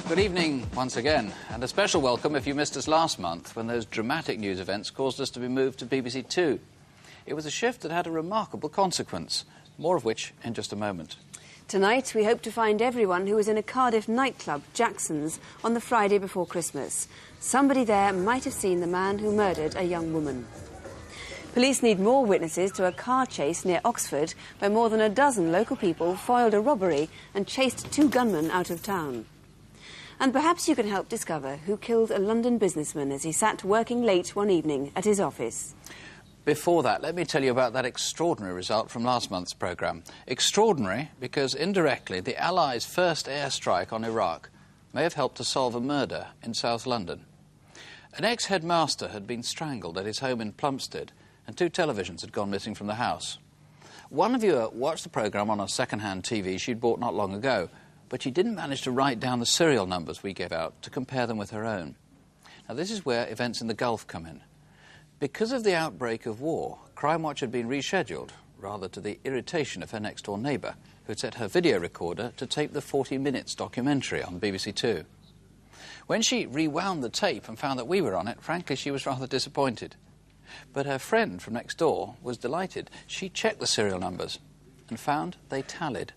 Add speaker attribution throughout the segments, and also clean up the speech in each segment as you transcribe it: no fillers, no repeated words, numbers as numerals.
Speaker 1: Good evening once again, and a special welcome if you missed us last month when those dramatic news events caused us to be moved to BBC Two. It was a shift that had a remarkable consequence, more of which in just a moment.
Speaker 2: Tonight, we hope to find everyone who was in a Cardiff nightclub, Jackson's, on the Friday before Christmas. Somebody there might have seen the man who murdered a young woman. Police need more witnesses to a car chase near Oxford, where more than a dozen local people foiled a robbery and chased two gunmen out of town. And perhaps you can help discover who killed a London businessman as he sat working late one evening at his office.
Speaker 1: Before that, let me tell you about that extraordinary result from last month's programme. Extraordinary because, indirectly, the Allies' first airstrike on Iraq may have helped to solve a murder in South London. An ex-headmaster had been strangled at his home in Plumstead, and two televisions had gone missing from the house. One viewer watched the programme on a second-hand TV she'd bought not long ago, but she didn't manage to write down the serial numbers we gave out to compare them with her own. Now, this is where events in the Gulf come in. Because of the outbreak of war, Crimewatch had been rescheduled, rather to the irritation of her next-door neighbour, who had set her video recorder to tape the 40 Minutes documentary on BBC Two. When she rewound the tape and found that we were on it, frankly, she was rather disappointed. But her friend from next door was delighted. She checked the serial numbers and found they tallied.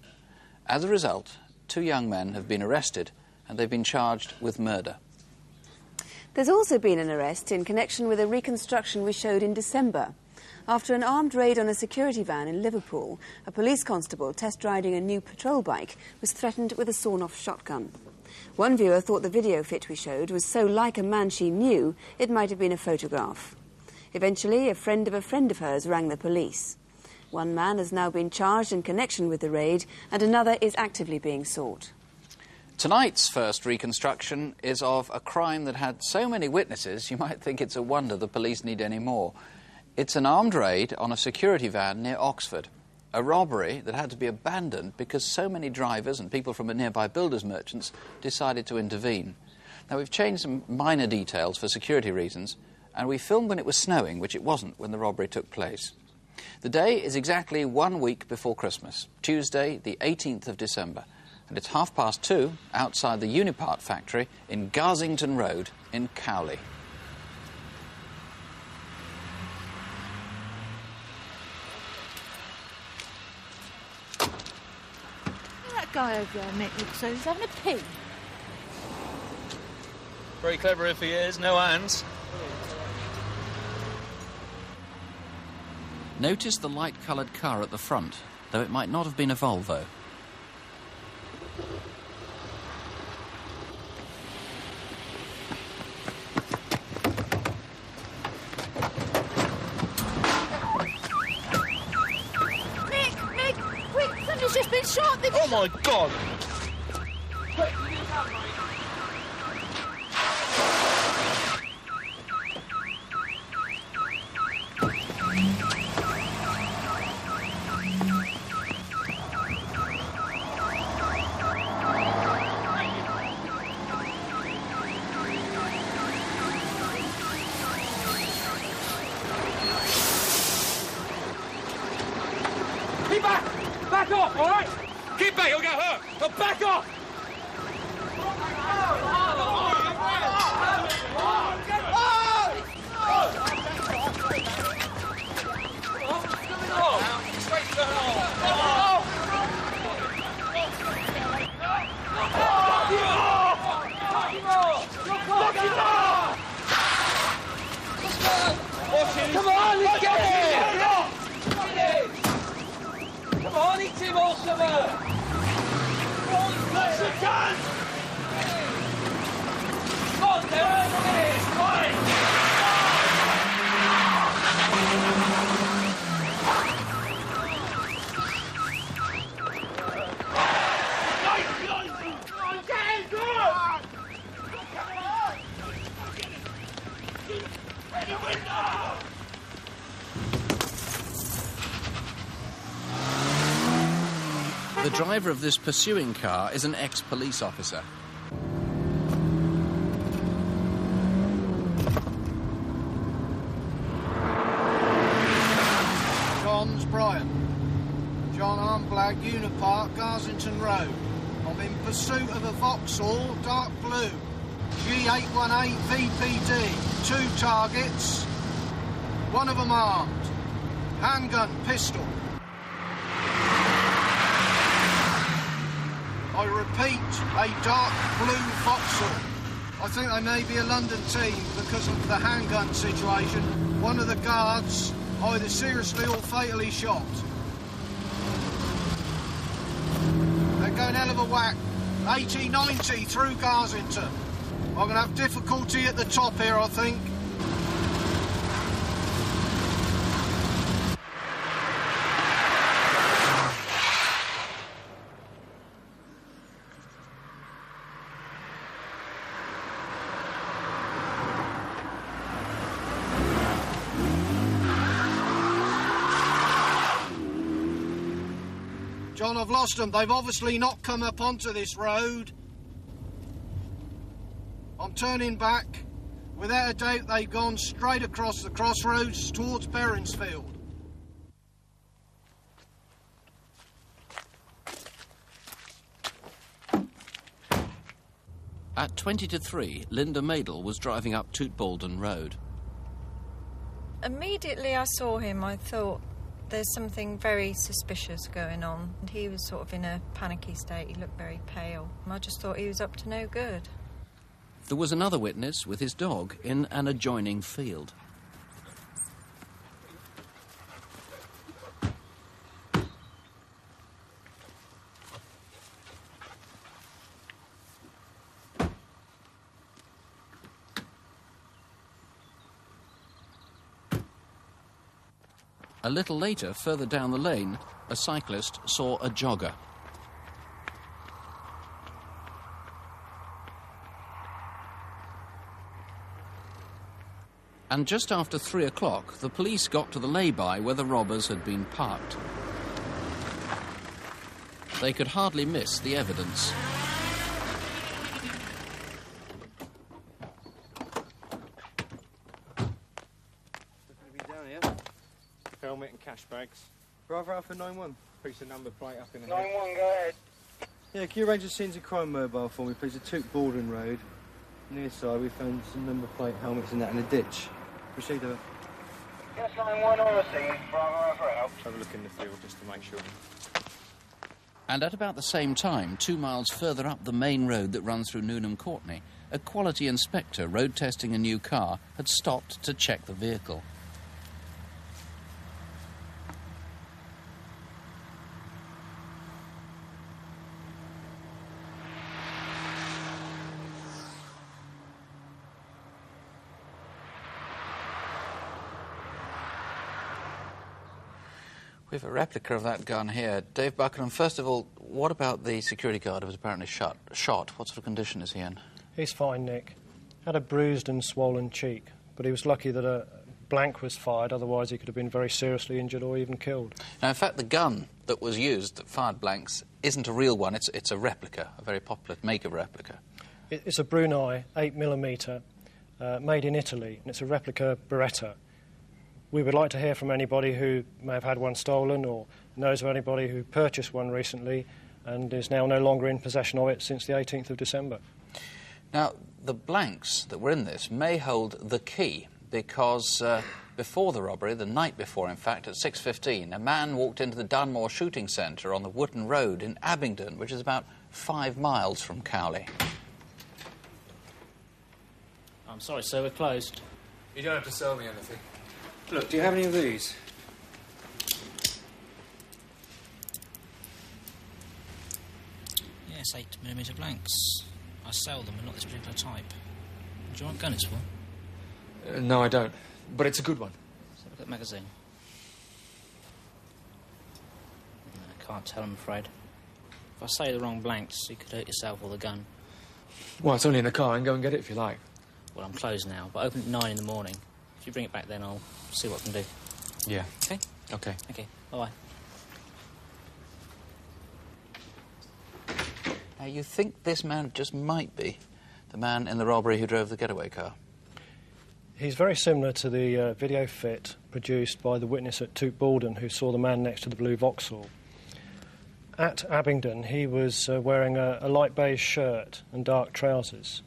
Speaker 1: As a result, two young men have been arrested and they've been charged with murder.
Speaker 2: There's also been an arrest in connection with a reconstruction we showed in December. After an armed raid on a security van in Liverpool, a police constable test-riding a new patrol bike was threatened with a sawn-off shotgun. One viewer thought the video fit we showed was so like a man she knew, it might have been a photograph. Eventually, a friend of hers rang the police. One man has now been charged in connection with the raid, and another is actively being sought.
Speaker 1: Tonight's first reconstruction is of a crime that had so many witnesses you might think it's a wonder the police need any more. It's an armed raid on a security van near Oxford, a robbery that had to be abandoned because so many drivers and people from a nearby builders merchants decided to intervene. Now, we've changed some minor details for security reasons, and we filmed when it was snowing, which it wasn't when the robbery took place. The day is exactly 1 week before Christmas, Tuesday, the 18th of December. And it's 2:30 outside the Unipart factory in Garsington Road in Cowley.
Speaker 3: That guy over there, Mick, looks so he's having a pee.
Speaker 4: Very clever if he is, no hands.
Speaker 1: Notice the light-coloured car at the front, though it might not have been a Volvo.
Speaker 3: Just been shot.
Speaker 4: Oh my God! Keep back! Back off, all right? Keep back, you'll get hurt! Now back off! Come on, let's get it! Come on, eat him, Ultimate! Let's it done! Come on, there it is! Fine!
Speaker 1: The driver of this pursuing car is an ex-police officer.
Speaker 5: John's Brian. John Armblag, Unipart, Garsington Road. On cab in pursuit of a Vauxhall, dark blue. G818 VPD. 2 targets. One of them armed. Handgun, pistol. I repeat, a dark blue Vauxhall. I think they may be a London team because of the handgun situation. One of the guards either seriously or fatally shot. They're going hell of a whack. 80-90 through Garsington. I'm going to have difficulty at the top here, I think. John, I've lost them. They've obviously not come up onto this road. I'm turning back. Without a doubt, they've gone straight across the crossroads towards Berrinsfield.
Speaker 6: At 20 to 3, Linda Madel was driving up Toote-Baldon Road.
Speaker 7: Immediately I saw him, I thought, there's something very suspicious going on. And he was sort of in a panicky state. He looked very pale. And I just thought he was up to no good.
Speaker 6: There was another witness with his dog in an adjoining field. A little later, further down the lane, a cyclist saw a jogger. And just after 3 o'clock, the police got to the lay-by where the robbers had been parked. They could hardly miss the evidence.
Speaker 8: Helmet and cash bags. Brother Alpha 9-1. Piece of number plate up in the
Speaker 5: 9-1, go ahead.
Speaker 8: Yeah, can you arrange a scenes of crime mobile for me, please? A Toote-Baldon Road. Near side, we found some number plate helmets and that in a ditch. Proceed with it.
Speaker 5: Yes, 9-1 on the scene. Bravo Alpha out.
Speaker 8: Have a look in the field just to make sure.
Speaker 6: And at about the same time, 2 miles further up the main road that runs through Newnham Courtney, a quality inspector road testing a new car had stopped to check the vehicle.
Speaker 1: We have a replica of that gun here. Dave Buckingham, first of all, what about the security guard who was apparently shot? What sort of condition is he in?
Speaker 9: He's fine, Nick. Had a bruised and swollen cheek, but he was lucky that a blank was fired, otherwise he could have been very seriously injured or even killed.
Speaker 1: Now, in fact, the gun that was used that fired blanks isn't a real one, it's a replica, a very popular make of replica.
Speaker 9: It's a Brunei 8mm, made in Italy, and it's a replica Beretta. We would like to hear from anybody who may have had one stolen or knows of anybody who purchased one recently and is now no longer in possession of it since the 18th of December.
Speaker 1: Now, the blanks that were in this may hold the key because before the robbery, the night before, in fact, at 6:15, a man walked into the Dunmore Shooting Centre on the Wootton Road in Abingdon, which is about 5 miles from Cowley.
Speaker 10: I'm sorry, sir, we're closed.
Speaker 4: You don't have to sell me anything.
Speaker 8: Look, do you have any of these?
Speaker 10: Yes, 8mm blanks. I sell them, but not this particular type. Do you want a gun it's for?
Speaker 4: No, I don't. But it's a good one.
Speaker 10: Let's have a look at the magazine. No, I can't tell, I'm afraid. If I say the wrong blanks, you could hurt yourself or the gun.
Speaker 4: Well, it's only in the car. I can go and get it if you like.
Speaker 10: Well, I'm closed now, but open at 9 in the morning. If you bring it back then, I'll see what I can do.
Speaker 4: Yeah.
Speaker 10: Okay?
Speaker 4: Okay.
Speaker 10: Okay, bye-bye.
Speaker 1: Now, you think this man just might be the man in the robbery who drove the getaway car?
Speaker 9: He's very similar to the video fit produced by the witness at Toote-Baldon who saw the man next to the blue Vauxhall. At Abingdon, he was wearing a light beige shirt and dark trousers.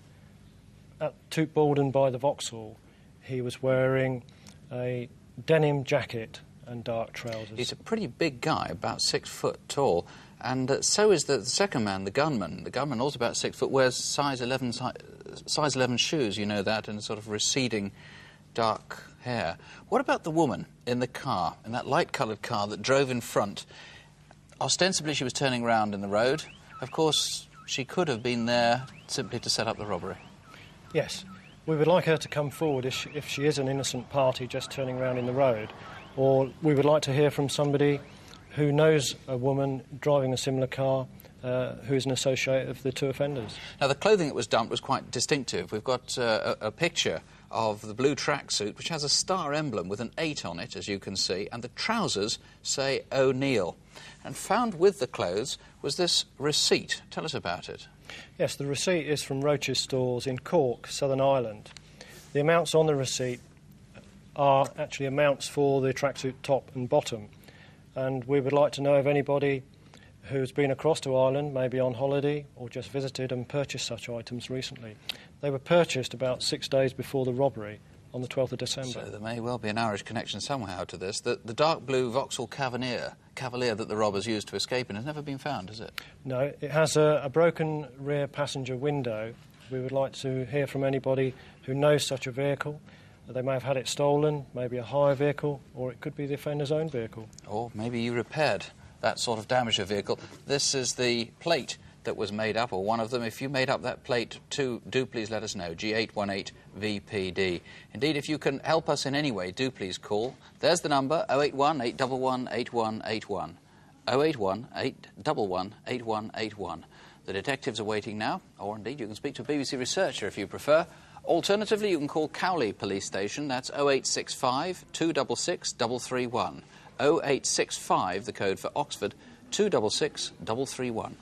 Speaker 9: At Toote by the Vauxhall, he was wearing a denim jacket and dark trousers.
Speaker 1: He's a pretty big guy, about 6 foot tall, and so is the second man, the gunman. The gunman, also about 6 foot, wears size 11 shoes, you know that, and sort of receding dark hair. What about the woman in the car, in that light-coloured car that drove in front? Ostensibly she was turning round in the road. Of course, she could have been there simply to set up the robbery.
Speaker 9: Yes. We would like her to come forward if she is an innocent party just turning round in the road, or we would like to hear from somebody who knows a woman driving a similar car who is an associate of the two offenders.
Speaker 1: Now, the clothing that was dumped was quite distinctive. We've got a picture of the blue tracksuit, which has a star emblem with an 8 on it, as you can see, and the trousers say O'Neill. And found with the clothes was this receipt. Tell us about it.
Speaker 9: Yes, the receipt is from Roach's stores in Cork, Southern Ireland. The amounts on the receipt are actually amounts for the tracksuit top and bottom. And we would like to know of anybody who's been across to Ireland, maybe on holiday, or just visited and purchased such items recently. They were purchased about 6 days before the robbery, on the 12th of December.
Speaker 1: So there may well be an Irish connection somehow to this. The dark blue Vauxhall Cavalier that the robbers used to escape in has never been found, has it?
Speaker 9: No, it has a broken rear passenger window. We would like to hear from anybody who knows such a vehicle. They may have had it stolen, maybe a hire vehicle, or it could be the offender's own vehicle. Or
Speaker 1: maybe you repaired that sort of damaged vehicle. This is the plate that was made up, or one of them. If you made up that plate too, do please let us know. G818VPD. Indeed, if you can help us in any way, do please call. There's the number, 081 811 8181. 081 811 8181. The detectives are waiting now, or indeed you can speak to a BBC researcher if you prefer. Alternatively, you can call Cowley Police Station. That's 0865 266 331. 0865, the code for Oxford, 266 331.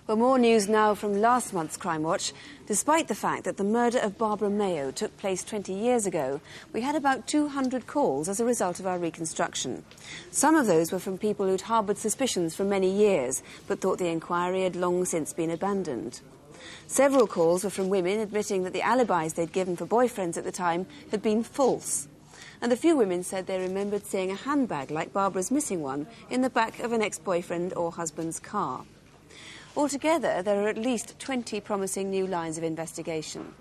Speaker 2: Well, more news now from last month's Crimewatch. Despite the fact that the murder of Barbara Mayo took place 20 years ago, we had about 200 calls as a result of our reconstruction. Some of those were from people who'd harboured suspicions for many years, but thought the inquiry had long since been abandoned. Several calls were from women admitting that the alibis they'd given for boyfriends at the time had been false. And a few women said they remembered seeing a handbag like Barbara's missing one in the back of an ex-boyfriend or husband's car. Altogether, there are at least 20 promising new lines of investigation.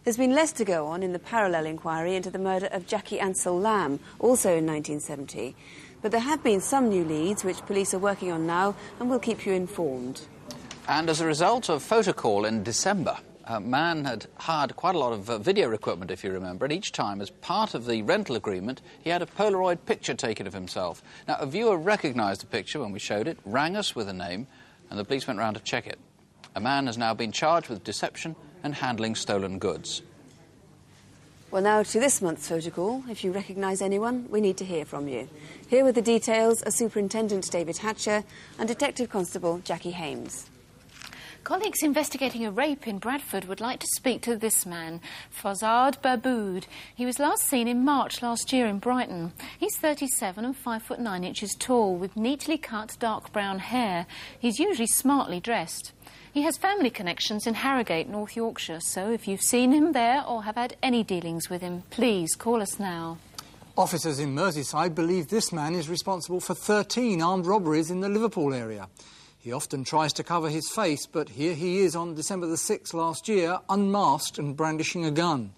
Speaker 2: There's been less to go on in the parallel inquiry into the murder of Jackie Ansell Lamb, also in 1970. But there have been some new leads which police are working on now, and we'll keep you informed.
Speaker 1: And as a result of photocall in December, a man had hired quite a lot of video equipment, if you remember, and each time, as part of the rental agreement, he had a Polaroid picture taken of himself. Now, a viewer recognised the picture when we showed it, rang us with a name, and the police went round to check it. A man has now been charged with deception and handling stolen goods.
Speaker 2: Well, now to this month's photocall. If you recognise anyone, we need to hear from you. Here with the details are Superintendent David Hatcher and Detective Constable Jackie Hames.
Speaker 3: Colleagues investigating a rape in Bradford would like to speak to this man, Fazard Babood. He was last seen in March last year in Brighton. He's 37 and 5'9" tall, with neatly cut dark brown hair. He's usually smartly dressed. He has family connections in Harrogate, North Yorkshire, so if you've seen him there or have had any dealings with him, please call us now.
Speaker 11: Officers in Merseyside believe this man is responsible for 13 armed robberies in the Liverpool area. He often tries to cover his face, but here he is on December the 6th last year, unmasked and brandishing a gun.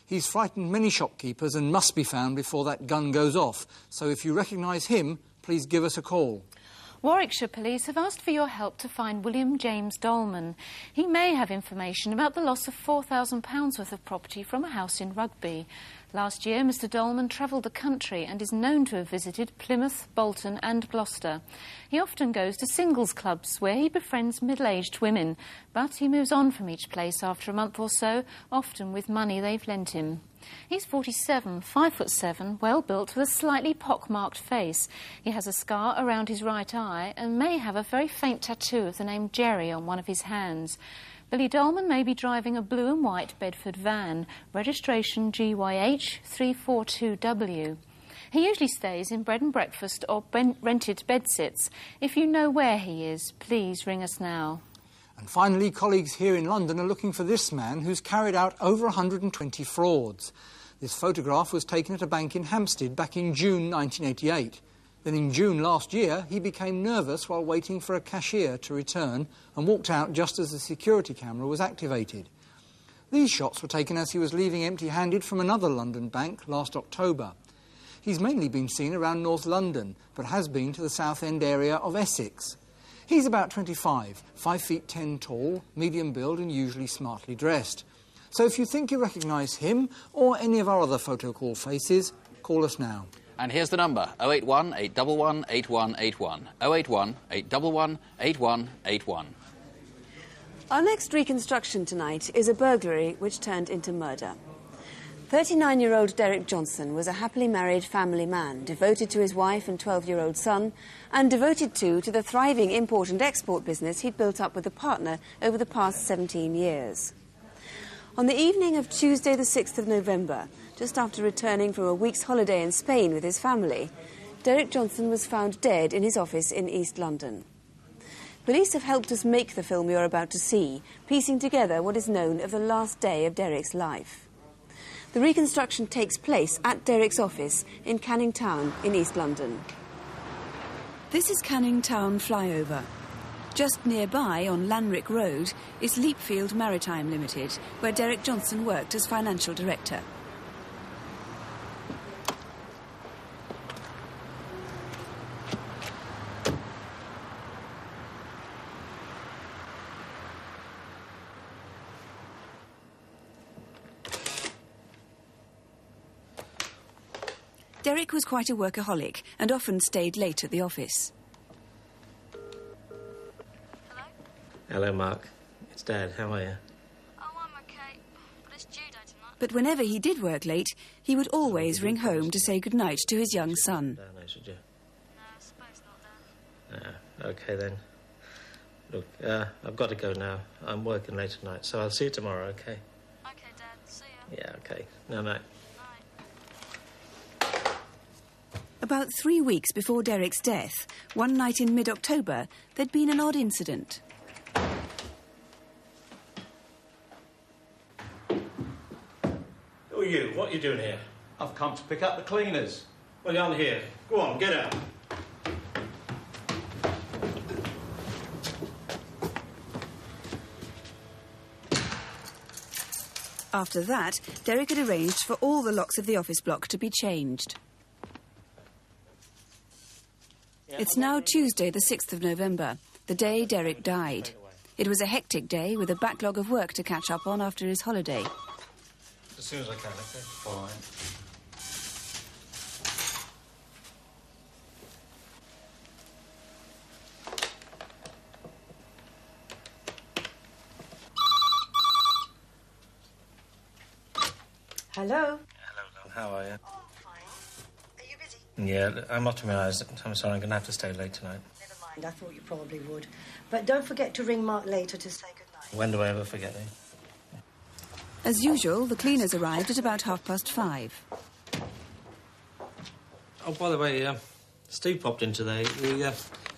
Speaker 11: He's frightened many shopkeepers and must be found before that gun goes off. So if you recognise him, please give us a call.
Speaker 3: Warwickshire Police have asked for your help to find William James Dolman. He may have information about the loss of £4,000 worth of property from a house in Rugby. Last year, Mr Dolman travelled the country and is known to have visited Plymouth, Bolton and Gloucester. He often goes to singles clubs where he befriends middle-aged women, but he moves on from each place after a month or so, often with money they've lent him. He's 47, 5'7", well-built with a slightly pock-marked face. He has a scar around his right eye and may have a very faint tattoo of the name Jerry on one of his hands. Billy Dolman may be driving a blue and white Bedford van, registration GYH 342W. He usually stays in bread and breakfast or rented bedsits. If you know where he is, please ring us now.
Speaker 11: And finally, colleagues here in London are looking for this man who's carried out over 120 frauds. This photograph was taken at a bank in Hampstead back in June 1988. Then in June last year, he became nervous while waiting for a cashier to return and walked out just as the security camera was activated. These shots were taken as he was leaving empty-handed from another London bank last October. He's mainly been seen around North London, but has been to the South End area of Essex. He's about 25, 5 feet 10 tall, medium build and usually smartly dressed. So if you think you recognise him or any of our other photo call faces, call us now.
Speaker 1: And here's the number, 081 811 8181. 081 811 8181.
Speaker 2: Our next reconstruction tonight is a burglary which turned into murder. 39-year-old Derrick Johnson was a happily married family man, devoted to his wife and 12-year-old son, and devoted to the thriving import and export business he'd built up with a partner over the past 17 years. On the evening of Tuesday the 6th of November, just after returning from a week's holiday in Spain with his family, Derrick Johnson was found dead in his office in East London. Police have helped us make the film you're about to see, piecing together what is known of the last day of Derrick's life. The reconstruction takes place at Derrick's office in Canning Town in East London. This is Canning Town flyover. Just nearby, on Lanrick Road, is Leapfield Maritime Limited, where Derrick Johnson worked as financial director. Derrick was quite a workaholic and often stayed late at the office.
Speaker 12: Hello, Mark. It's Dad. How are you?
Speaker 13: Oh, I'm okay, but it's due day tonight.
Speaker 2: But whenever he did work late, he would always ring home to say goodnight to his young son.
Speaker 12: No, should you?
Speaker 13: No, I suppose not, Dad.
Speaker 12: No. OK, then. Look, I've got to go now. I'm working late tonight, so I'll see you tomorrow, OK?
Speaker 13: OK, Dad. See ya.
Speaker 12: Yeah, OK. No.
Speaker 2: About 3 weeks before Derrick's death, one night in mid-October, there'd been an odd incident.
Speaker 12: Who are you? What are you doing here?
Speaker 14: I've come to pick up the cleaners.
Speaker 12: Well, you're on here. Go on, get out.
Speaker 2: After that, Derrick had arranged for all the locks of the office block to be changed. It's now Tuesday, the 6th of November, the day Derrick died. It was a hectic day with a backlog of work to catch up on after his holiday.
Speaker 12: As soon as I can, OK?
Speaker 14: Fine.
Speaker 15: Hello?
Speaker 12: Hello, Lon. How are you?
Speaker 15: Oh, I'm fine. Are you busy?
Speaker 12: Yeah, I'm up to my eyes. I'm sorry, I'm going to have to stay late tonight.
Speaker 15: Never mind, I thought you probably would. But don't forget to ring Mark later to say goodnight.
Speaker 12: When do I ever forget it?
Speaker 2: As usual, the cleaners arrived at about 5:30.
Speaker 12: Oh, by the way, Steve popped in today. The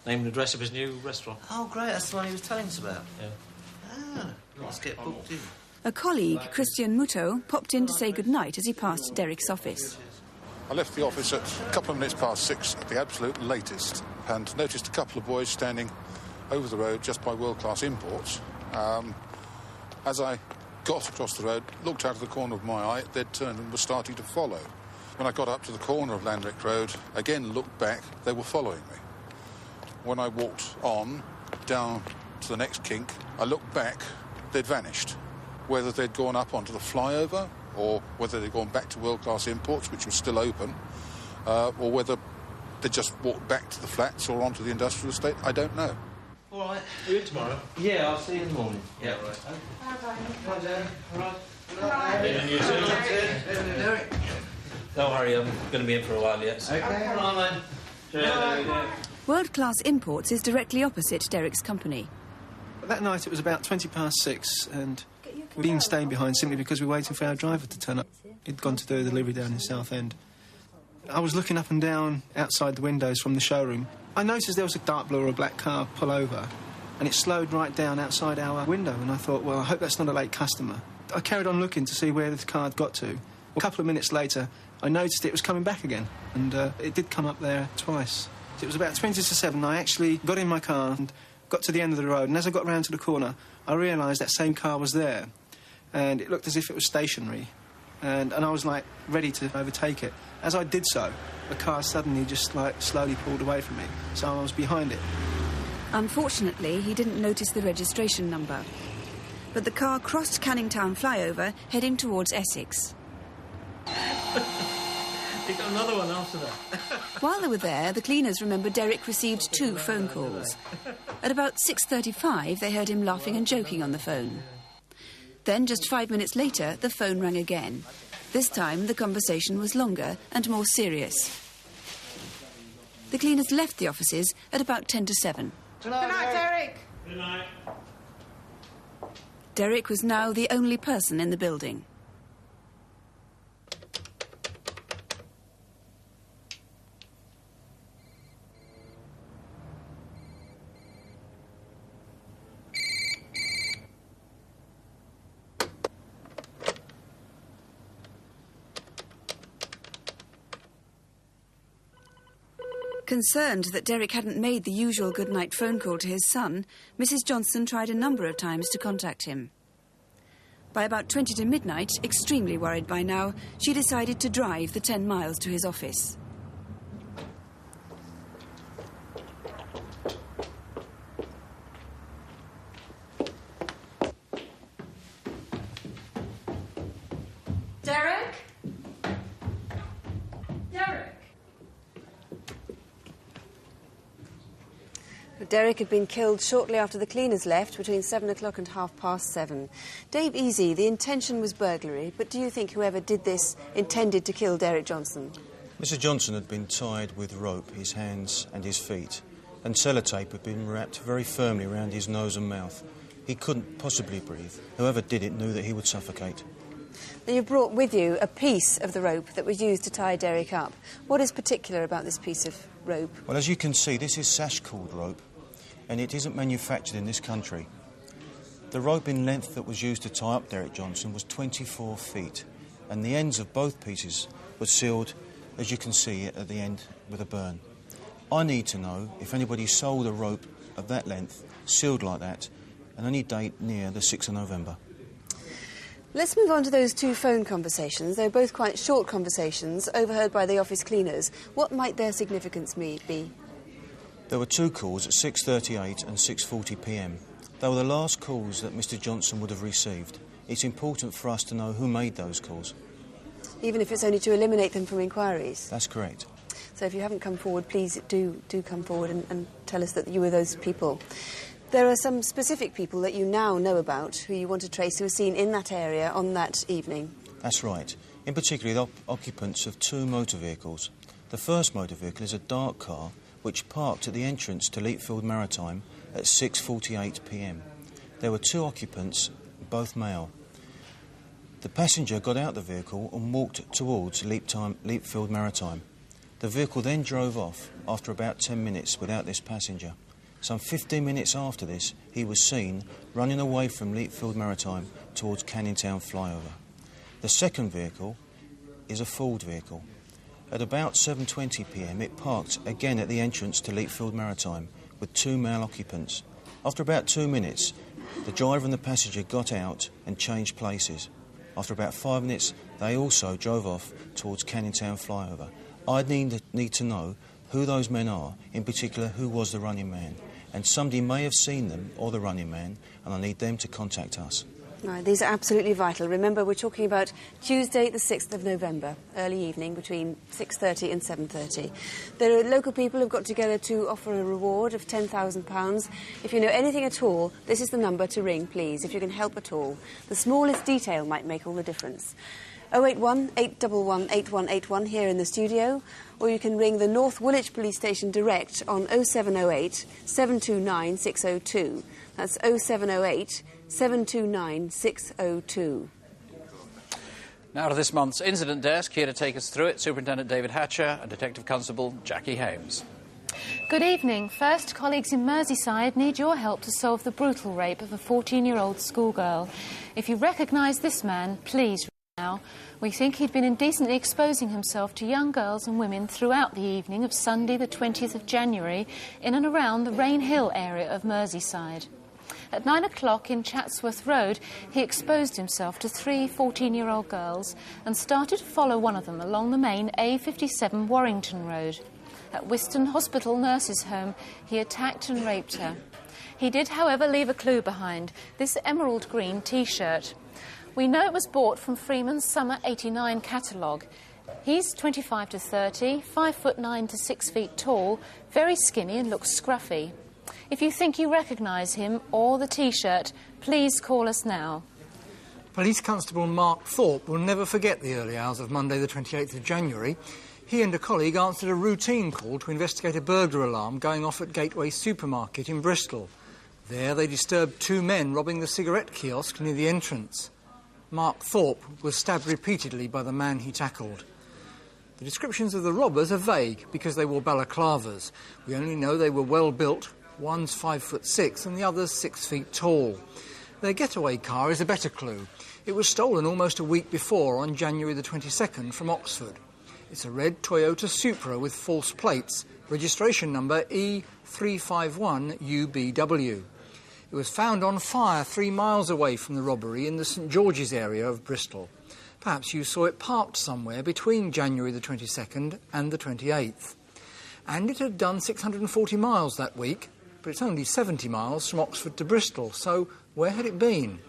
Speaker 12: name and address of his new restaurant.
Speaker 16: Oh, great. That's the one he was telling us about.
Speaker 12: Yeah.
Speaker 16: Ah, let's get booked in.
Speaker 2: A colleague, Christian Muto, popped in to say goodnight as he passed Derrick's office.
Speaker 17: I left the office at a couple of minutes past 6 at the absolute latest and noticed a couple of boys standing over the road just by World Class Imports. As I got across the road, looked out of the corner of my eye, they'd turned and were starting to follow. When I got up to the corner of Lanrick Road, again looked back, they were following me. When I walked on, down to the next kink, I looked back, they'd vanished. Whether they'd gone up onto the flyover, or whether they'd gone back to World Class Imports, which was still open, or whether they just walked back to the flats or onto the industrial estate, I don't know.
Speaker 16: All right.
Speaker 12: Are you in tomorrow?
Speaker 16: Yeah, I'll see you in the morning.
Speaker 12: Yeah, right.
Speaker 16: Hi, Dan. All right.
Speaker 12: Evening, you two.
Speaker 16: Derrick.
Speaker 12: Don't worry, I'm going to be in for a while yet. So.
Speaker 16: OK. All right,
Speaker 12: Cheers.
Speaker 2: World Class Imports is directly opposite Derrick's company.
Speaker 18: That night it was about 6:20 and we'd been staying behind simply because we were waiting for our driver to turn up. He'd gone to do a delivery down in Southend. I was looking up and down outside the windows from the showroom. I noticed there was a dark blue or a black car pull over, and it slowed right down outside our window, and I thought, well, I hope that's not a late customer. I carried on looking to see where the car had got to. A couple of minutes later, I noticed it was coming back again, and it did come up there twice. It was about 20 to 7. I actually got in my car and got to the end of the road, and as I got round to the corner, I realised that same car was there, and it looked as if it was stationary, and I was, like, ready to overtake it. As I did so, the car suddenly just, like, slowly pulled away from me, so I was behind it.
Speaker 2: Unfortunately, he didn't notice the registration number. But the car crossed Canning Town flyover, heading towards Essex.
Speaker 16: You got another one after that.
Speaker 2: While they were there, the cleaners remembered Derrick received 2 phone calls. At about 6:35, they heard him laughing and joking on the phone. Then, just 5 minutes later, the phone rang again. This time, the conversation was longer and more serious. The cleaners left the offices at about 10 to 7.
Speaker 15: Good night, Derrick.
Speaker 16: Good night.
Speaker 2: Derrick was now the only person in the building. Concerned that Derrick hadn't made the usual goodnight phone call to his son, Mrs. Johnson tried a number of times to contact him. By about 20 to midnight, extremely worried by now, she decided to drive the 10 miles to his office.
Speaker 15: Derrick? Derrick?
Speaker 2: Derrick had been killed shortly after the cleaners left, between 7 o'clock and 7:30. Dave Easy, the intention was burglary, but do you think whoever did this intended to kill Derrick Johnson?
Speaker 19: Mr. Johnson had been tied with rope, his hands and his feet, and sellotape had been wrapped very firmly around his nose and mouth. He couldn't possibly breathe. Whoever did it knew that he would suffocate.
Speaker 2: Now, you brought with you a piece of the rope that was used to tie Derrick up. What is particular about this piece of rope?
Speaker 19: Well, as you can see, this is sash-cord rope, and it isn't manufactured in this country. The rope in length that was used to tie up Derrick Johnson was 24 feet, and the ends of both pieces were sealed, as you can see at the end, with a burn. I need to know if anybody sold a rope of that length, sealed like that, and any date near the 6th of November.
Speaker 2: Let's move on to those 2 phone conversations. They were both quite short conversations, overheard by the office cleaners. What might their significance be?
Speaker 19: There were 2 calls at 6:38 and 6:40 p.m. They were the last calls that Mr. Johnson would have received. It's important for us to know who made those calls.
Speaker 2: Even if it's only to eliminate them from inquiries?
Speaker 19: That's correct.
Speaker 2: So if you haven't come forward, please do come forward and tell us that you were those people. There are some specific people that you now know about who you want to trace who were seen in that area on that evening.
Speaker 19: That's right. In particular, the occupants of 2 motor vehicles. The first motor vehicle is a dark car which parked at the entrance to Leitfield Maritime at 6:48 p.m. There were 2 occupants, both male. The passenger got out the vehicle and walked towards Leitfield Maritime. The vehicle then drove off after about 10 minutes without this passenger. Some 15 minutes after this, he was seen running away from Leitfield Maritime towards Canning Town flyover. The second vehicle is a Ford vehicle. At about 7:20 p.m, it parked again at the entrance to Leitfield Maritime with 2 male occupants. After about 2 minutes, the driver and the passenger got out and changed places. After about 5 minutes, they also drove off towards Canning Town flyover. I need to know who those men are, in particular who was the running man. And somebody may have seen them or the running man, and I need them to contact us.
Speaker 2: Right, these are absolutely vital. Remember, we're talking about Tuesday, the 6th of November, early evening, between 6:30 and 7:30. There are local people who've got together to offer a reward of £10,000. If you know anything at all, this is the number to ring, please, if you can help at all. The smallest detail might make all the difference. 081 811 8181 here in the studio, or you can ring the North Woolwich Police Station direct on 0708 729 602. That's 0708 729 602.
Speaker 1: Now to this month's incident desk. Here to take us through it, Superintendent David Hatcher and Detective Constable Jackie Hames.
Speaker 3: Good evening. First, colleagues in Merseyside need your help to solve the brutal rape of a 14-year-old schoolgirl. If you recognise this man, please ring now. We think he'd been indecently exposing himself to young girls and women throughout the evening of Sunday the 20th of January in and around the Rain Hill area of Merseyside. At 9 o'clock in Chatsworth Road, he exposed himself to 3 14-year-old girls and started to follow one of them along the main A57 Warrington Road. At Wiston Hospital Nurses' Home, he attacked and raped her. He did, however, leave a clue behind, this emerald green T-shirt. We know it was bought from Freeman's Summer 89 catalogue. He's 25 to 30, 5'9" to 6 feet tall, very skinny and looks scruffy. If you think you recognise him or the T-shirt, please call us now.
Speaker 11: Police Constable Mark Thorpe will never forget the early hours of Monday the 28th of January. He and a colleague answered a routine call to investigate a burglar alarm going off at Gateway Supermarket in Bristol. There they disturbed 2 men robbing the cigarette kiosk near the entrance. Mark Thorpe was stabbed repeatedly by the man he tackled. The descriptions of the robbers are vague because they wore balaclavas. We only know they were well built. One's 5'6" and the other's 6 feet tall. Their getaway car is a better clue. It was stolen almost a week before, on January the 22nd, from Oxford. It's a red Toyota Supra with false plates, registration number E351UBW. It was found on fire 3 miles away from the robbery in the St George's area of Bristol. Perhaps you saw it parked somewhere between January the 22nd and the 28th. And it had done 640 miles that week, but it's only 70 miles from Oxford to Bristol, so where had it been?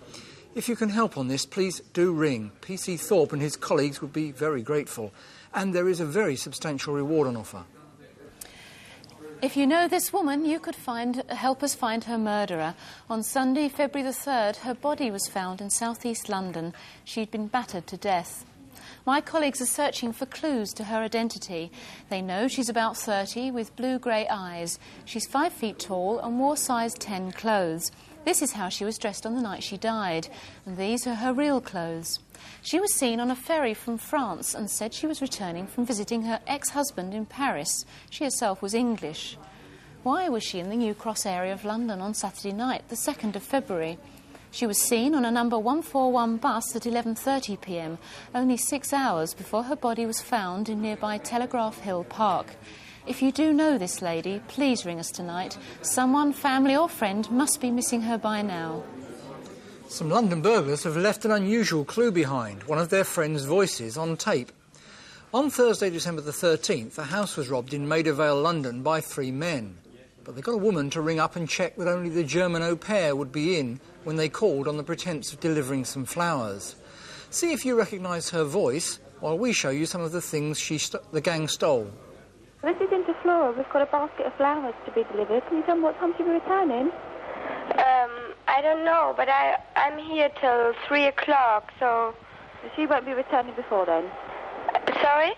Speaker 11: If you can help on this, please do ring. PC Thorpe and his colleagues would be very grateful, and there is a very substantial reward on offer.
Speaker 3: If you know this woman, you could help us find her murderer. On Sunday, February the 3rd, her body was found in south-east London. She'd been battered to death. My colleagues are searching for clues to her identity. They know she's about 30 with blue-grey eyes. She's 5 feet tall and wore size 10 clothes. This is how she was dressed on the night she died, and these are her real clothes. She was seen on a ferry from France and said she was returning from visiting her ex-husband in Paris. She herself was English. Why was she in the New Cross area of London on Saturday night, the 2nd of February? She was seen on a number 141 bus at 11:30 p.m, only 6 hours before her body was found in nearby Telegraph Hill Park. If you do know this lady, please ring us tonight. Someone, family or friend, must be missing her by now.
Speaker 11: Some London burglars have left an unusual clue behind, one of their friends' voices on tape. On Thursday, December the 13th, a house was robbed in Maida Vale, London, by 3 men. But they got a woman to ring up and check that only the German au pair would be in when they called on the pretence of delivering some flowers. See if you recognise her voice while we show you some of the things the gang stole.
Speaker 20: This is into Flora. We've got a basket of flowers to be delivered. Can you tell me what time she'll be returning?
Speaker 21: I don't know, but I'm here till 3 o'clock, so...
Speaker 20: She won't be returning before then?
Speaker 21: Sorry?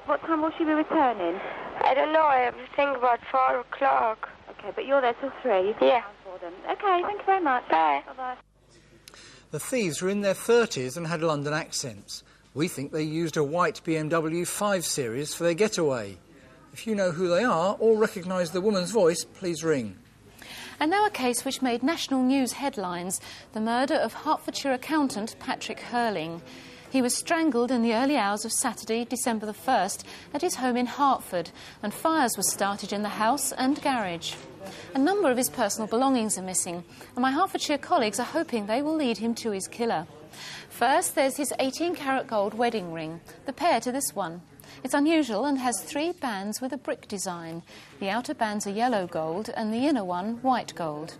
Speaker 20: What time will she be returning?
Speaker 21: I don't know. I think about 4 o'clock.
Speaker 20: OK, but you're there till 3?
Speaker 21: Yeah.
Speaker 20: OK, thank you very much.
Speaker 21: Bye.
Speaker 20: Bye-bye.
Speaker 11: The thieves were in their 30s and had London accents. We think they used a white BMW 5 Series for their getaway. If you know who they are or recognise the woman's voice, please ring.
Speaker 3: And now a case which made national news headlines, the murder of Hertfordshire accountant Patrick Hurling. He was strangled in the early hours of Saturday, December the 1st, at his home in Hertford, and fires were started in the house and garage. A number of his personal belongings are missing, and my Hertfordshire colleagues are hoping they will lead him to his killer. First, there's his 18-carat gold wedding ring, the pair to this one. It's unusual and has 3 bands with a brick design. The outer bands are yellow gold and the inner one white gold.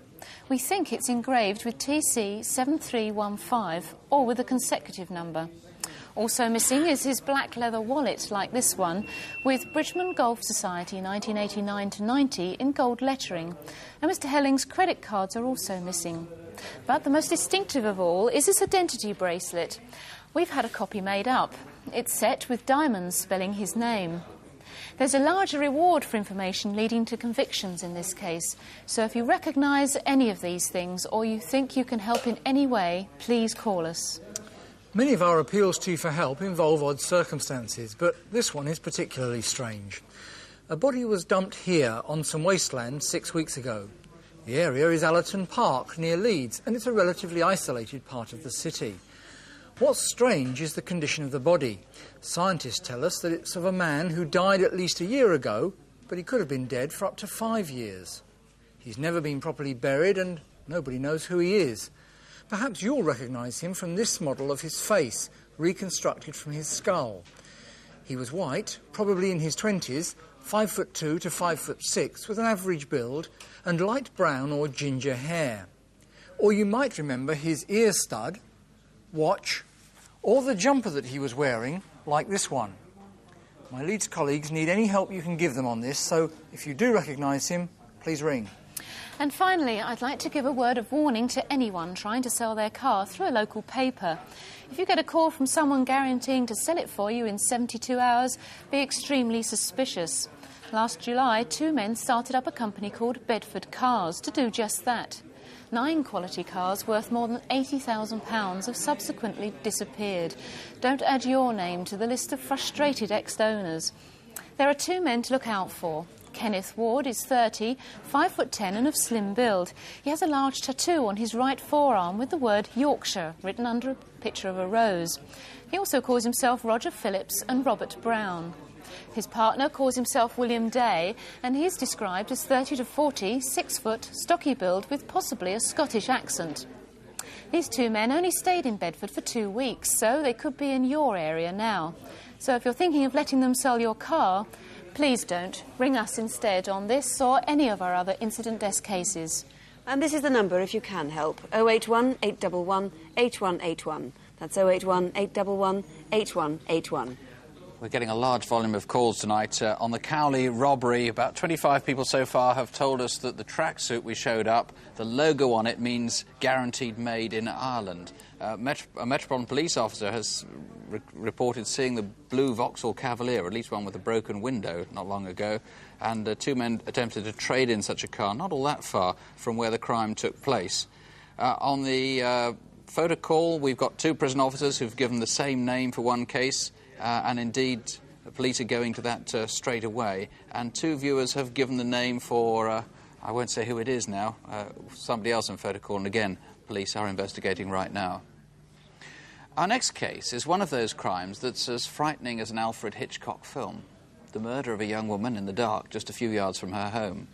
Speaker 3: We think it's engraved with TC 7315 or with a consecutive number. Also missing is his black leather wallet like this one with Bridgman Golf Society 1989-90 in gold lettering. And Mr. Helling's credit cards are also missing. But the most distinctive of all is this identity bracelet. We've had a copy made up. It's set with diamonds spelling his name. There's a larger reward for information leading to convictions in this case. So if you recognise any of these things or you think you can help in any way, please call us.
Speaker 11: Many of our appeals to you for help involve odd circumstances, but this one is particularly strange. A body was dumped here on some wasteland 6 weeks ago. The area is Allerton Park, near Leeds, and it's a relatively isolated part of the city. What's strange is the condition of the body. Scientists tell us that it's of a man who died at least a year ago, but he could have been dead for up to 5 years. He's never been properly buried and nobody knows who he is. Perhaps you'll recognise him from this model of his face, reconstructed from his skull. He was white, probably in his 20s, 5'2" to 5'6", with an average build, and light brown or ginger hair. Or you might remember his ear stud, watch, or the jumper that he was wearing, like this one. My Leeds colleagues need any help you can give them on this, so if you do recognise him, please ring.
Speaker 3: And finally, I'd like to give a word of warning to anyone trying to sell their car through a local paper. If you get a call from someone guaranteeing to sell it for you in 72 hours, be extremely suspicious. Last July, 2 men started up a company called Bedford Cars to do just that. 9 quality cars worth more than £80,000 have subsequently disappeared. Don't add your name to the list of frustrated ex-owners. There are 2 men to look out for. Kenneth Ward is 30, 5'10" and of slim build. He has a large tattoo on his right forearm with the word Yorkshire written under a picture of a rose. He also calls himself Roger Phillips and Robert Brown. His partner calls himself William Day, and he is described as 30 to 40, 6 foot, stocky build with possibly a Scottish accent. These 2 men only stayed in Bedford for 2 weeks, so they could be in your area now. So if you're thinking of letting them sell your car, please don't. Ring us instead on this or any of our other incident desk cases.
Speaker 2: And this is the number if you can help. 081 811 8181. That's 081 811 8181.
Speaker 1: We're getting a large volume of calls tonight on the Cowley robbery. About 25 people so far have told us that the tracksuit we showed up, the logo on it means guaranteed made in Ireland. A Metropolitan Police officer has reported seeing the blue Vauxhall Cavalier, at least one with a broken window, not long ago, and 2 men attempted to trade in such a car, not all that far from where the crime took place. On the photo call, we've got 2 prison officers who've given the same name for one case, and indeed the police are going to that straight away, and 2 viewers have given the name for, I won't say who it is now, somebody else in photo call, and again, police are investigating right now. Our next case is one of those crimes that's as frightening as an Alfred Hitchcock film, the murder of a young woman in the dark just a few yards from her home.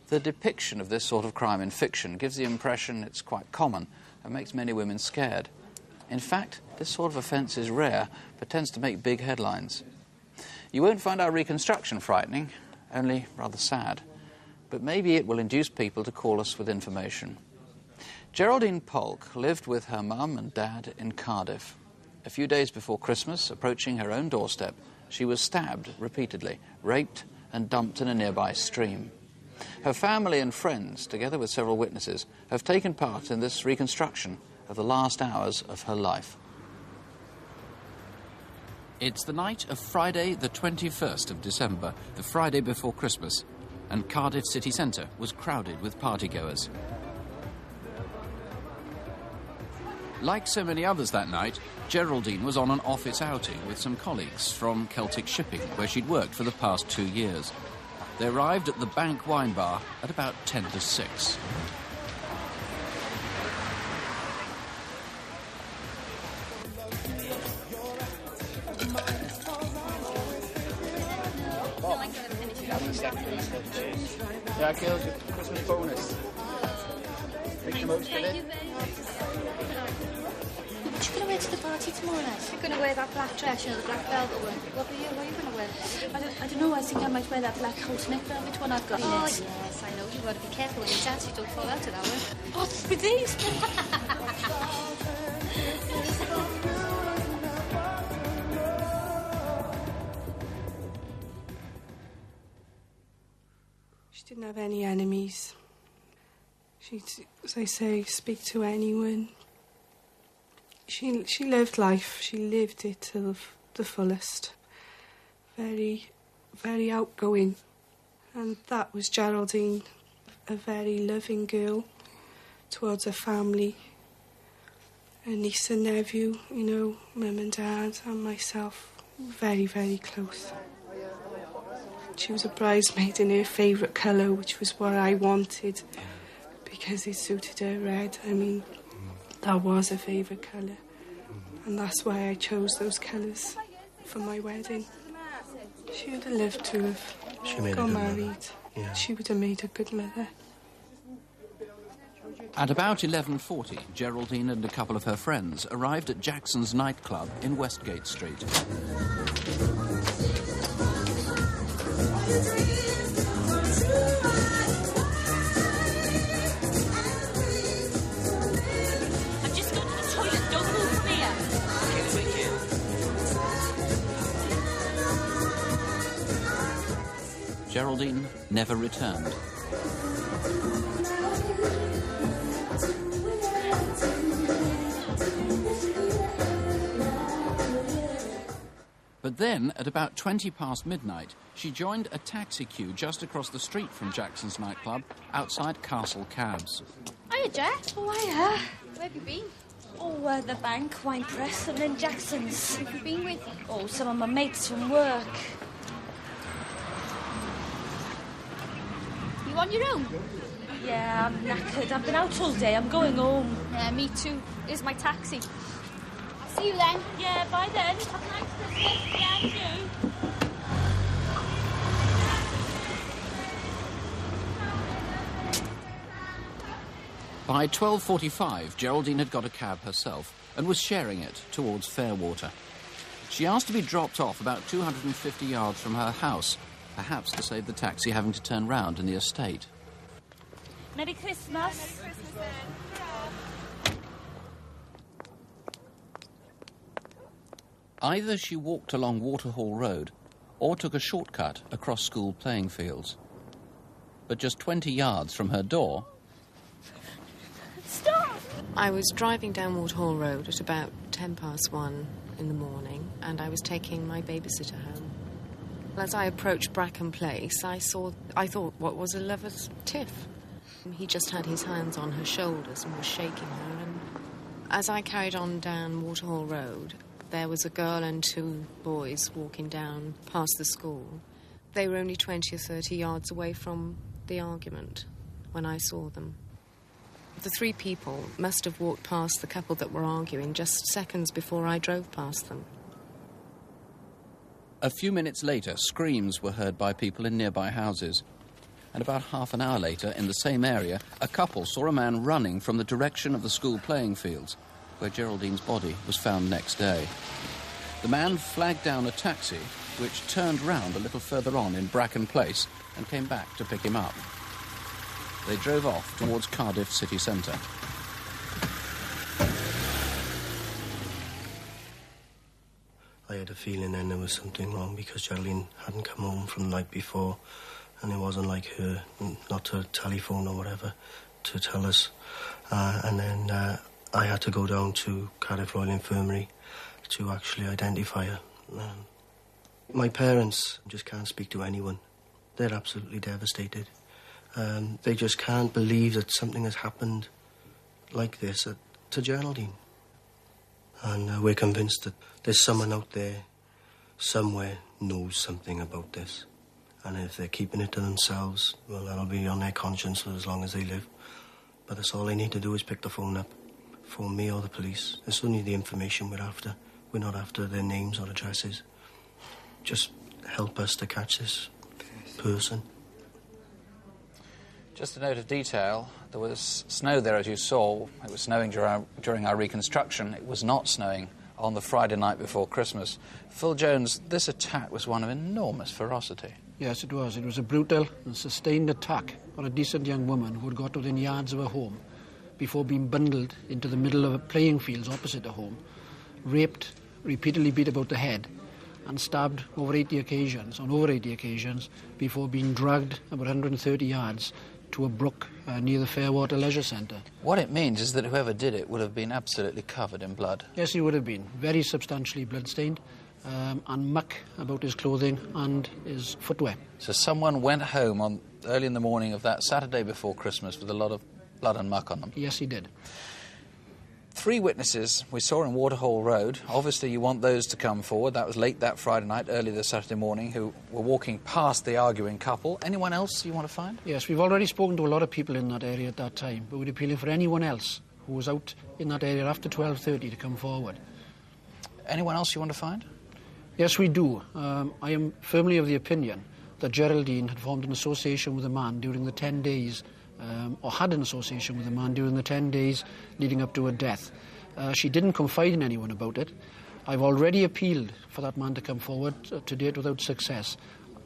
Speaker 1: The depiction of this sort of crime in fiction gives the impression it's quite common and makes many women scared. In fact, this sort of offence is rare, but tends to make big headlines. You won't find our reconstruction frightening, only rather sad, but maybe it will induce people to call us with information. Geraldine Polk lived with her mum and dad in Cardiff. A few days before Christmas, approaching her own doorstep, she was stabbed repeatedly, raped and dumped in a nearby stream. Her family and friends, together with several witnesses, have taken part in this reconstruction of the last hours of her life.
Speaker 6: It's the night of Friday the 21st of December, the Friday before Christmas, and Cardiff city centre was crowded with partygoers. Like so many others that night, Geraldine was on an office outing with some colleagues from Celtic Shipping, where she'd worked for the past 2 years. They arrived at the Bank Wine Bar at about 10 to 6.
Speaker 1: Yeah, girls, Christmas bonus. Make the most of it.
Speaker 13: What are you going to wear to the party tomorrow night? You're going to wear that black dress, you know, the black velvet one. What are you going to wear? I don't know, I think I might wear that black coat neck velvet one I've got. Oh, yes, I know. You've got to be careful when you dance, you don't fall out of that one. Oh, with these?
Speaker 7: She didn't have any enemies. She'd, as I say, speak to anyone. She lived life. She lived it to the fullest. Very, very outgoing. And that was Geraldine, a very loving girl towards her family. a niece and nephew, you know, mum and dad and myself, very, very close. She was a bridesmaid in her favourite colour, which was what I wanted, because it suited her red. I mean, that was a favourite colour, and that's why I chose those colours for my wedding. She would have lived to have got married. Yeah. She would have made a good mother.
Speaker 6: At about 11:40, Geraldine and a couple of her friends arrived at Jackson's nightclub in Westgate Street.
Speaker 5: I'm just going to the toilet. Don't move from here. Okay, thank you.
Speaker 6: Geraldine never returned. But then, at about 20 past midnight, she joined a taxi queue just across the street from Jackson's nightclub, outside Castle Cabs.
Speaker 13: Hiya, Jack.
Speaker 22: Oh, hiya.
Speaker 13: Where have you been?
Speaker 22: Oh, the bank, Wine Press, and then Jackson's.
Speaker 13: Who have you been with?
Speaker 22: Oh, some of my mates from work.
Speaker 13: You on your own?
Speaker 22: Yeah, I'm knackered. I've been out all day. I'm going home.
Speaker 13: Yeah, me too. Here's my taxi. See you then.
Speaker 22: Yeah, bye then. Have a nice Christmas. Yeah, you.
Speaker 6: By 12:45, Geraldine had got a cab herself and was sharing it towards Fairwater. She asked to be dropped off about 250 yards from her house, perhaps to save the taxi having to turn round in the estate.
Speaker 22: Merry Christmas. Merry
Speaker 13: Christmas then.
Speaker 6: Either she walked along Waterhall Road or took a shortcut across school playing fields. But just 20 yards from her door...
Speaker 22: Stop!
Speaker 23: I was driving down Waterhall Road at about 1:10 in the morning, and I was taking my babysitter home. As I approached Bracken Place, I thought what was a lover's tiff. He just had his hands on her shoulders and was shaking her, and as I carried on down Waterhall Road, there was a girl and two boys walking down past the school. They were only 20 or 30 yards away from the argument when I saw them. The three people must have walked past the couple that were arguing just seconds before I drove past them.
Speaker 6: A few minutes later, screams were heard by people in nearby houses. And about half an hour later, in the same area, a couple saw a man running from the direction of the school playing fields, where Geraldine's body was found next day. The man flagged down a taxi, which turned round a little further on in Bracken Place and came back to pick him up. They drove off towards Cardiff city centre.
Speaker 24: I had a feeling then there was something wrong because Geraldine hadn't come home from the night before, and it wasn't like her not to telephone or whatever to tell us. And then I had to go down to Cardiff Royal Infirmary to actually identify her. My parents just can't speak to anyone. They're absolutely devastated. They just can't believe that something has happened like this to Geraldine. And we're convinced that there's someone out there, somewhere, knows something about this. And if they're keeping it to themselves, well, that'll be on their conscience for as long as they live. But that's all they need to do is pick the phone up, phone me or the police. It's only the information we're after. We're not after their names or addresses. Just help us to catch this person.
Speaker 1: Just a note of detail, there was snow there, as you saw. It was snowing during our reconstruction. It was not snowing on the Friday night before Christmas. Phil Jones, this attack was one of enormous ferocity.
Speaker 25: Yes, it was. It was a brutal and sustained attack on a decent young woman who had got within yards of her home before being bundled into the middle of a playing fields opposite her home, raped, repeatedly beat about the head, and stabbed on over 80 occasions before being dragged about 130 yards to a brook near the Fairwater Leisure Centre.
Speaker 1: What it means is that whoever did it would have been absolutely covered in blood.
Speaker 25: Yes, he would have been. Very substantially blood-stained, and muck about his clothing and his footwear.
Speaker 1: So someone went home early in the morning of that Saturday before Christmas with a lot of blood and muck on them?
Speaker 25: Yes, he did.
Speaker 1: 3 witnesses we saw in Waterhall Road. Obviously, you want those to come forward. That was late that Friday night, early this Saturday morning, who were walking past the arguing couple. Anyone else you want to find?
Speaker 25: Yes, we've already spoken to a lot of people in that area at that time, but we're appealing for anyone else who was out in that area after 12:30 to come forward.
Speaker 1: Anyone else you want to find?
Speaker 25: Yes, we do. I am firmly of the opinion that Geraldine had formed an association with a man during the 10 days, or had an association with a man during the 10 days leading up to her death. She didn't confide in anyone about it. I've already appealed for that man to come forward, to date without success.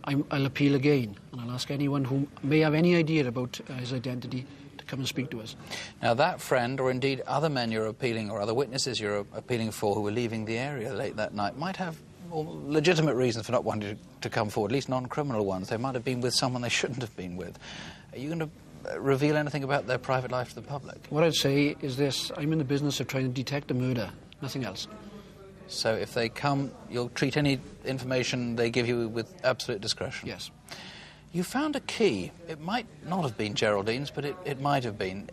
Speaker 25: I'll appeal again, and I'll ask anyone who may have any idea about his identity to come and speak to us.
Speaker 1: Now, that friend, or indeed other men you're appealing, or other witnesses you're appealing for who were leaving the area late that night, might have legitimate reasons for not wanting to come forward, at least non-criminal ones. They might have been with someone they shouldn't have been with. Are you going to reveal anything about their private life to the public?
Speaker 25: What I'd say is this: I'm in the business of trying to detect a murder, nothing else.
Speaker 1: So if they come, you'll treat any information they give you with absolute discretion?
Speaker 25: Yes.
Speaker 1: You found a key. It might not have been Geraldine's, but it might have been.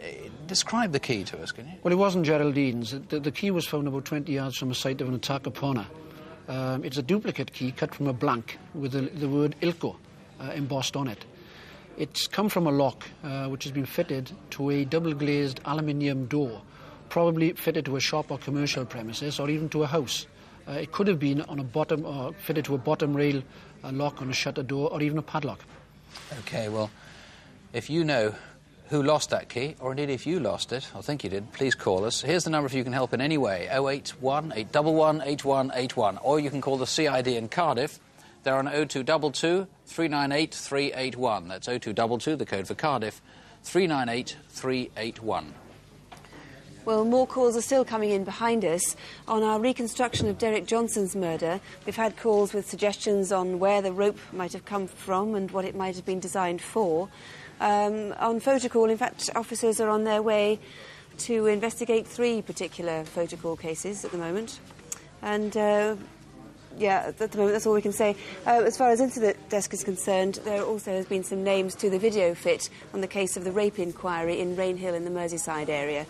Speaker 1: Describe the key to us, can you?
Speaker 25: Well, it wasn't Geraldine's. The key was found about 20 yards from the site of an attack upon her. It's a duplicate key cut from a blank with the word Ilko embossed on it. It's come from a lock which has been fitted to a double-glazed aluminium door, probably fitted to a shop or commercial premises, or even to a house. It could have been on a bottom, or fitted to a bottom rail lock on a shutter door, or even a padlock.
Speaker 1: OK, well, if you know who lost that key, or indeed if you lost it, or think you did, please call us. Here's the number if you can help in any way: 081 811 8181. Or you can call the CID in Cardiff. They're on 0222 398 381. That's 0222, the code for Cardiff, 398 381.
Speaker 2: Well, more calls are still coming in behind us. On our reconstruction of Derrick Johnson's murder, we've had calls with suggestions on where the rope might have come from and what it might have been designed for. On photocall, in fact, officers are on their way to investigate 3 particular photocall cases at the moment. And, yeah, at the moment, that's all we can say. As far as Incident Desk is concerned, there also has been some names to the video fit on the case of the rape inquiry in Rainhill in the Merseyside area.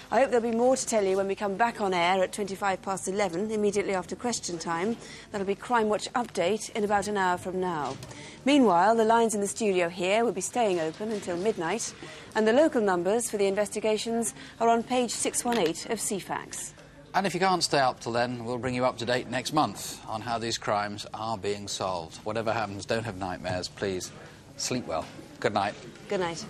Speaker 2: I hope there'll be more to tell you when we come back on air at 11:25, immediately after question time. That'll be Crimewatch Update in about an hour from now. Meanwhile, the lines in the studio here will be staying open until midnight, and the local numbers for the investigations are on page 618 of CFAX.
Speaker 1: And if you can't stay up till then, we'll bring you up to date next month on how these crimes are being solved. Whatever happens, don't have nightmares, please. Sleep well. Good night.
Speaker 2: Good night.